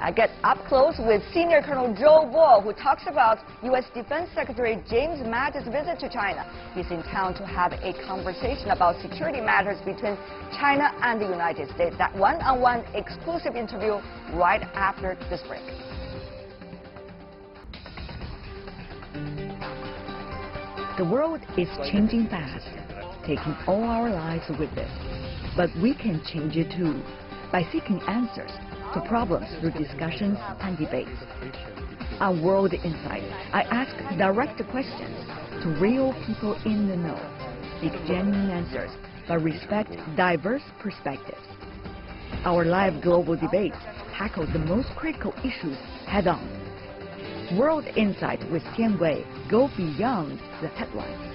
I get up close with Senior Colonel Zhou Bo, who talks about U.S. Defense Secretary James Mattis' visit to China. He's in town to have a conversation about security matters between China and the United States. That one-on-one exclusive interview right after this break. The world is changing fast, taking all our lives with it. But we can change it too, by seeking answers to problems through discussions and debates. On World Insight, I ask direct questions to real people in the know, seek genuine answers, but respect diverse perspectives. Our live global debates tackle the most critical issues head-on. World Insight with Tian Wei go beyond the headlines.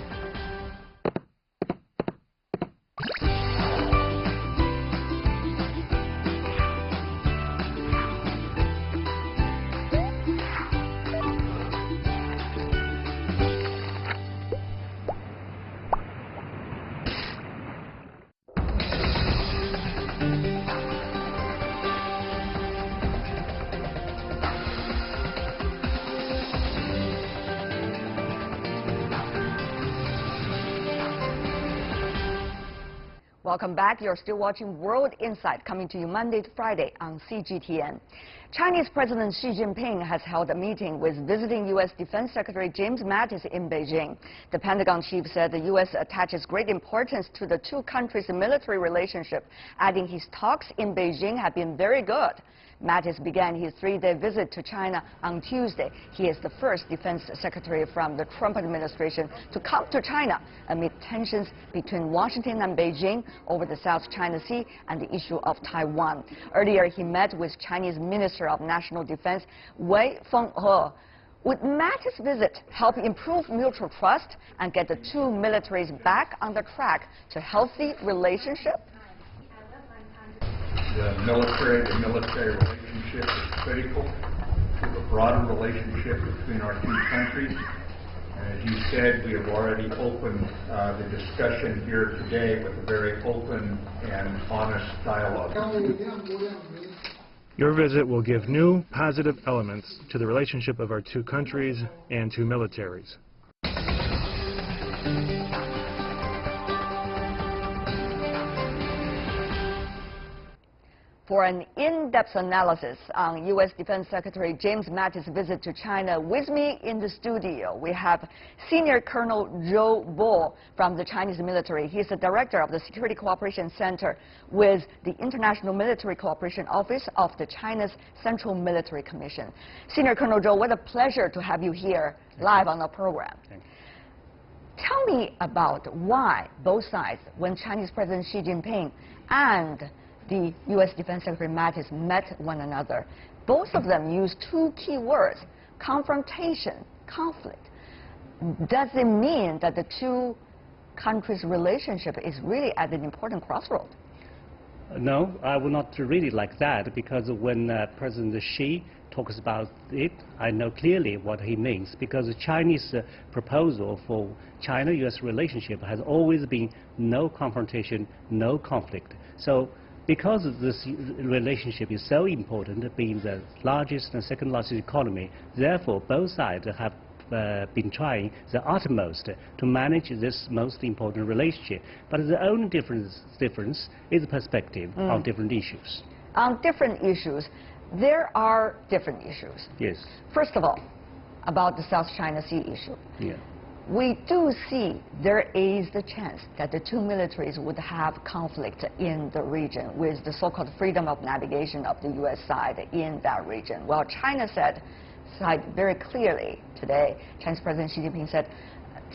Welcome back. You're still watching World Insight, coming to you Monday to Friday on CGTN. Chinese President Xi Jinping has held a meeting with visiting U.S. Defense Secretary James Mattis in Beijing. The Pentagon chief said the U.S. attaches great importance to the two countries' military relationship, adding his talks in Beijing have been very good. Mattis began his three-day visit to China on Tuesday. He is the first defense secretary from the Trump administration to come to China amid tensions between Washington and Beijing over the South China Sea and the issue of Taiwan. Earlier, he met with Chinese Minister of National Defense Wei Fenghe. Would Mattis' visit help improve mutual trust and get the two militaries back on the track to healthy relationship? The military relationship is critical to the broader relationship between our two countries. And as you said, we have already opened the discussion here today with a very open and honest dialogue. Your visit will give new, positive elements to the relationship of our two countries and two militaries. For an in-depth analysis on U.S. Defense Secretary James Mattis' visit to China, with me in the studio, we have Senior Colonel Zhou Bo from the Chinese military. He is the director of the Security Cooperation Center with the International Military Cooperation Office of the China's Central Military Commission. Senior Colonel Zhou, what a pleasure to have you here live on the program. Tell me about why both sides, when Chinese President Xi Jinping and the U.S. Defense Secretary Mattis met one another, both of them used two key words: confrontation, conflict. Does it mean that the two countries' relationship is really at an important crossroad? No, I would not read it like that, because when President Xi talks about it, I know clearly what he means, because the Chinese proposal for China-U.S. relationship has always been no confrontation, no conflict. So because this relationship is so important, being the largest and second largest economy, therefore both sides have been trying the utmost to manage this most important relationship. But the only difference is the perspective on different issues. On different issues, there are different issues. Yes. First of all, about the South China Sea issue. Yeah. We do see there is the chance that the two militaries would have conflict in the region with the so-called freedom of navigation of the U.S. side in that region. Well, China said very clearly today, Chinese President Xi Jinping said,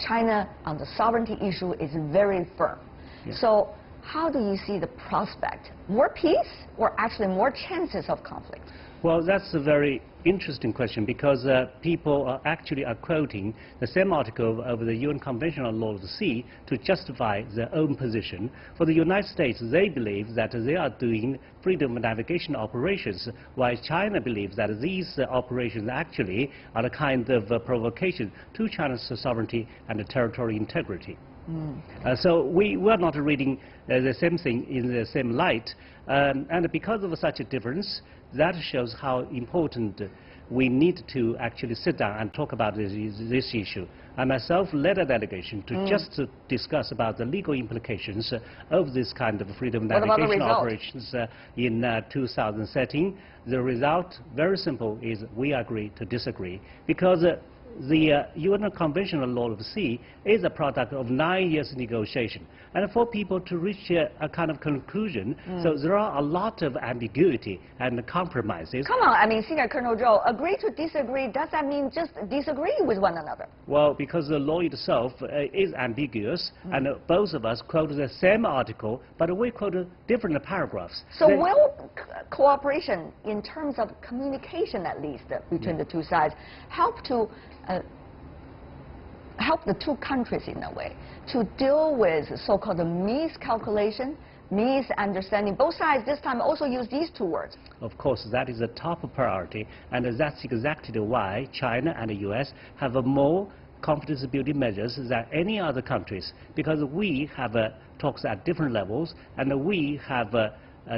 China on the sovereignty issue is very firm. Yeah. So how do you see the prospect? More peace or actually more chances of conflict? Well, that's a very interesting question, because people are quoting the same article of the UN Convention on Law of the Sea to justify their own position. For the United States, they believe that they are doing freedom of navigation operations, while China believes that these operations actually are a kind of provocation to China's sovereignty and territorial integrity. So we are not reading the same thing in the same light. And because of such a difference, that shows how important we need to actually sit down and talk about this issue. I myself led a delegation to just to discuss about the legal implications of this kind of freedom of navigation operations in 2013. The result, very simple, is we agree to disagree, because the UN Convention on Law of the Sea is a product of 9 years negotiation, and for people to reach a kind of conclusion, so there are a lot of ambiguity and compromises. Come on, I mean, Senior Colonel Zhou, agree to disagree, does that mean just disagree with one another? Well, because the law itself is ambiguous, and both of us quote the same article, but we quote different paragraphs. So will cooperation, in terms of communication at least, between the two sides, help to help the two countries in a way to deal with so-called miscalculation, misunderstanding? Both sides this time also use these two words. Of course, that is a top priority, and that's exactly why China and the U.S. have a more confidence building measures than any other countries, because we have talks at different levels, and we have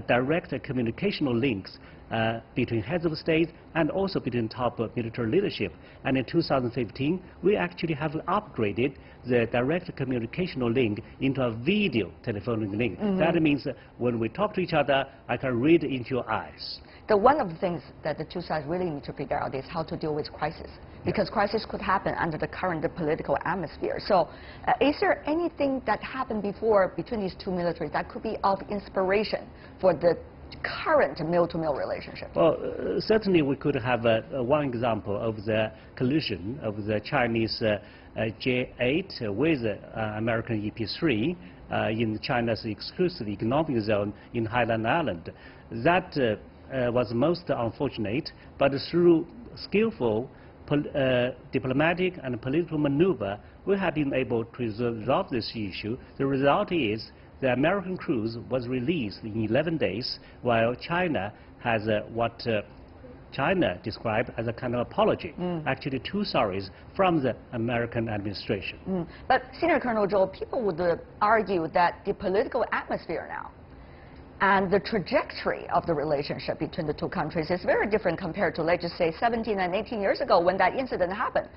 direct communicational links between heads of state and also between top military leadership. And in 2015, we actually have upgraded the direct communicational link into a video telephonic link. That means when we talk to each other, I can read into your eyes. One of the things that the two sides really need to figure out is how to deal with crisis, because crisis could happen under the current political atmosphere. So is there anything that happened before between these two militaries that could be of inspiration for the current mil-to-mil relationship? Well, certainly we could have one example of the collision of the Chinese J-8 with American EP-3 in China's exclusive economic zone in Hainan Island. That was most unfortunate, but through skillful diplomatic and political maneuver, we have been able to resolve this issue. The result is the American cruise was released in 11 days, while China has what China described as a kind of apology, actually two sorries from the American administration. But Senior Colonel Zhou, people would argue that the political atmosphere now and the trajectory of the relationship between the two countries is very different compared to, let's just say, 17 and 18 years ago when that incident happened.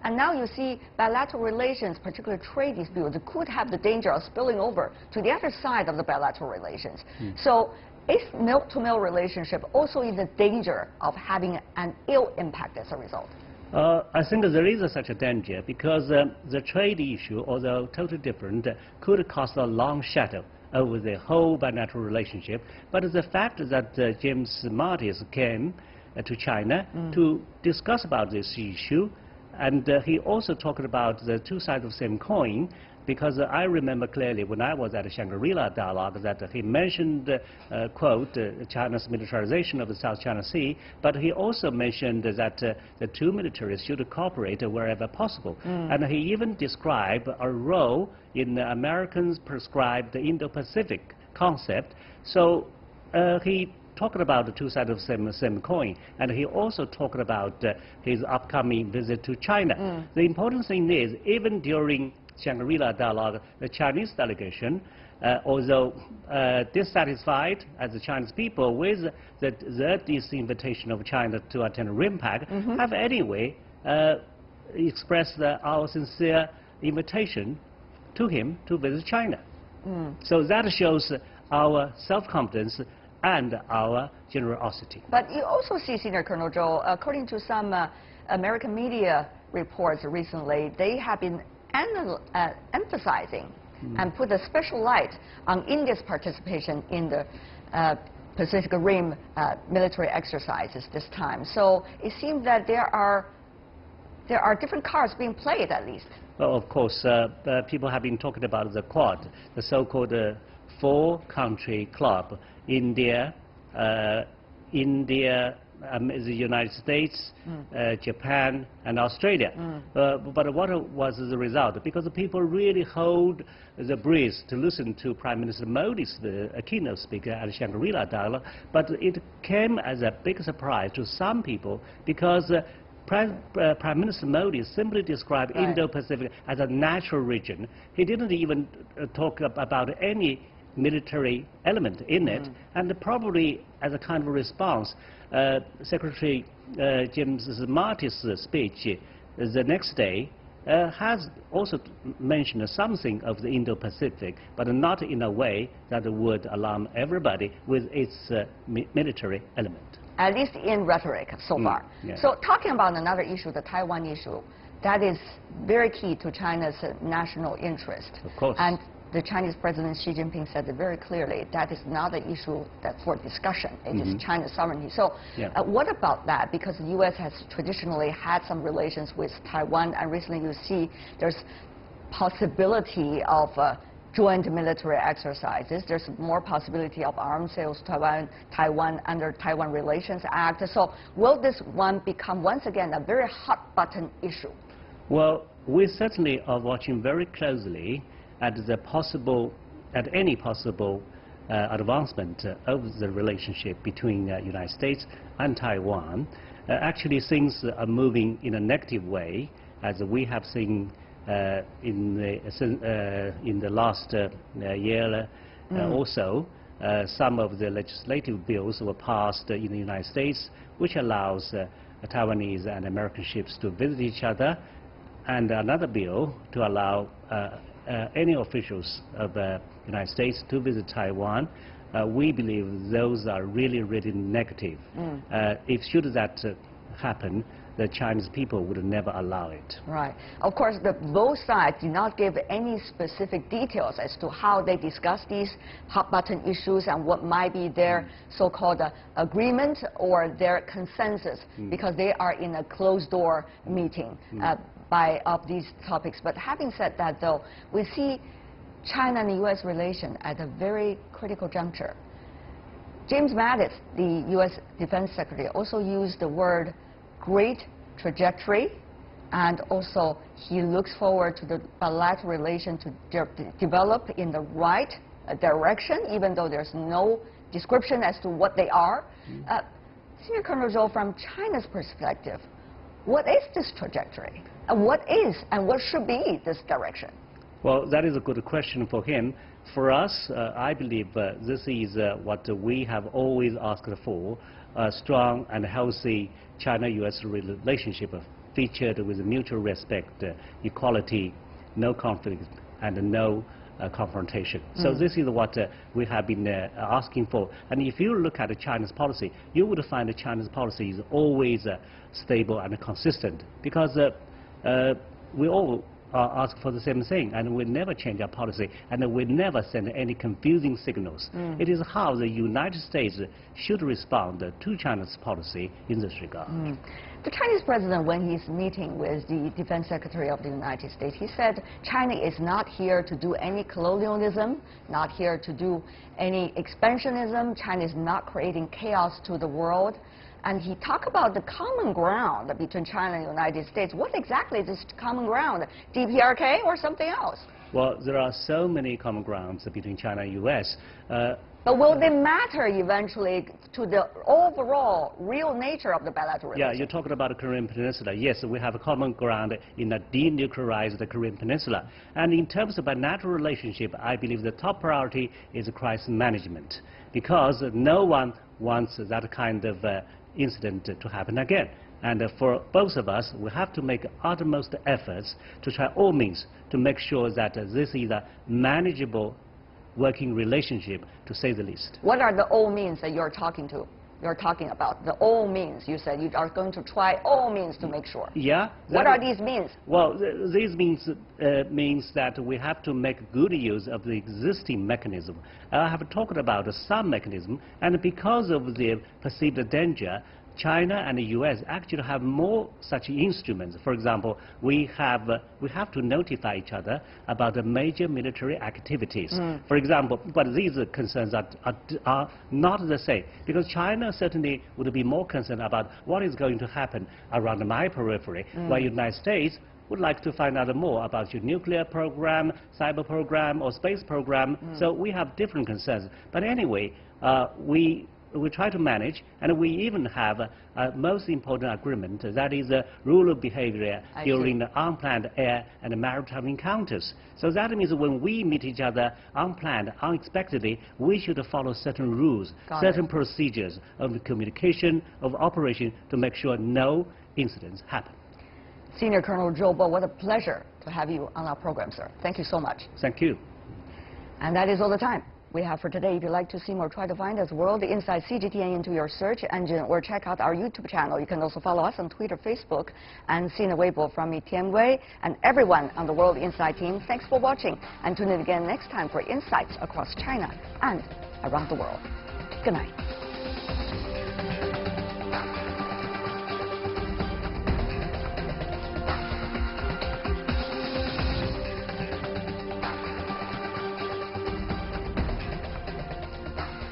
And now you see bilateral relations, particularly trade disputes, could have the danger of spilling over to the other side of the bilateral relations. So is mil-to-mil relationship also in the danger of having an ill impact as a result? I think there is such a danger, because the trade issue, although totally different, could cast a long shadow over the whole bilateral relationship. But the fact that James Mattis came to China to discuss about this issue, and he also talked about the two sides of the same coin, because I remember clearly when I was at the Shangri-La dialogue that he mentioned, quote, China's militarization of the South China Sea, but he also mentioned that the two militaries should cooperate wherever possible. And he even described a role in the Americans' prescribed Indo-Pacific concept. So he talked about the two sides of the same coin, and he also talked about his upcoming visit to China. The important thing is, even during Shangri-La dialogue, the Chinese delegation, although dissatisfied as the Chinese people with this invitation of China to attend RIMPAC, have anyway expressed our sincere invitation to him to visit China. So that shows our self-confidence and our generosity. But you also see, Senior Colonel Zhou, according to some American media reports recently, they have been emphasizing and put a special light on India's participation in the Pacific Rim military exercises this time. So it seems that there are different cards being played, at least. Well, of course, people have been talking about the Quad, the so-called four-country club: India, the United States, Japan, and Australia. But what was the result? Because the people really hold the breath to listen to Prime Minister Modi's keynote speaker at Shangri-La dialogue, but it came as a big surprise to some people, because Prime Minister Modi simply described Right. Indo-Pacific as a natural region. He didn't even talk about any military element in it, and probably as a kind of response, Secretary James Mattis' speech the next day has also mentioned something of the Indo-Pacific, but not in a way that would alarm everybody with its military element. At least in rhetoric so far. Yeah. So talking about another issue, the Taiwan issue, that is very key to China's national interest. Of course. And the Chinese President Xi Jinping said it very clearly, that is not an issue that for discussion. It is China's sovereignty. So what about that? Because the U.S. has traditionally had some relations with Taiwan, and recently you see there's possibility of joint military exercises. There's more possibility of arms sales to Taiwan under Taiwan Relations Act. So will this one become once again a very hot button issue? Well, we certainly are watching very closely at any possible advancement of the relationship between the United States and Taiwan. Actually, things are moving in a negative way, as we have seen in the last year also. Some of the legislative bills were passed in the United States, which allows Taiwanese and American ships to visit each other, and another bill to allow any officials of the United States to visit Taiwan. We believe those are really, really negative. If should that happen, the Chinese people would never allow it. Right. Of course, both sides did not give any specific details as to how they discuss these hot button issues and what might be their so-called agreement or their consensus, because they are in a closed-door meeting of these topics. But having said that, though, we see China and the U.S. relation at a very critical juncture. James Mattis, the U.S. Defense Secretary, also used the word great trajectory, and also he looks forward to the bilateral relation to develop in the right direction, even though there's no description as to what they are. Senior Colonel Zhou, from China's perspective, what is this trajectory? And what is and what should be this direction? Well, that is a good question for him. For us, I believe this is what we have always asked for, a strong and healthy China-U.S. relationship featured with mutual respect, equality, no conflict, and no confrontation. So this is what we have been asking for. And if you look at China's policy, you would find that China's policy is always stable and consistent, because we all ask for the same thing, and we never change our policy, and we never send any confusing signals. It is how the United States should respond to China's policy in this regard. The Chinese president, when he's meeting with the Defense Secretary of the United States, he said China is not here to do any colonialism, not here to do any expansionism. China is not creating chaos to the world. And he talked about the common ground between China and the United States. What exactly is this common ground? DPRK or something else? Well, there are so many common grounds between China and U.S. But will they matter eventually to the overall real nature of the bilateral relationship? Yeah, you're talking about the Korean Peninsula. Yes, we have a common ground in a denuclearized Korean Peninsula. And in terms of bilateral relationship, I believe the top priority is crisis management, because no one wants that kind of incident to happen again. And for both of us, we have to make utmost efforts to try all means to make sure that this is a manageable working relationship, to say the least. What are the all means that you're talking about? The all means, you said you are going to try all means to make sure. Yeah. What are these means? Well, these means that we have to make good use of the existing mechanism. I have talked about some mechanism, and because of the perceived danger, China and the U.S. actually have more such instruments. For example, we have to notify each other about the major military activities. For example, but these concerns are not the same, because China certainly would be more concerned about what is going to happen around my periphery, while the United States would like to find out more about your nuclear program, cyber program, or space program. So we have different concerns. But anyway, we we try to manage, and we even have a most important agreement, that is rule of behavior during the unplanned air and maritime encounters. So that means when we meet each other unplanned, unexpectedly, we should follow certain rules, certain procedures of the communication, of operation, to make sure no incidents happen. Senior Colonel Zhou Bo, what a pleasure to have you on our program, sir. Thank you so much. Thank you. And that is all the time we have for today. If you'd like to see more, try to find us World Inside CGTN into your search engine or check out our YouTube channel. You can also follow us on Twitter, Facebook, and Senior Weibo. From me, Tian Wei, and everyone on the World Inside team, thanks for watching, and tune in again next time for insights across China and around the world. Good night.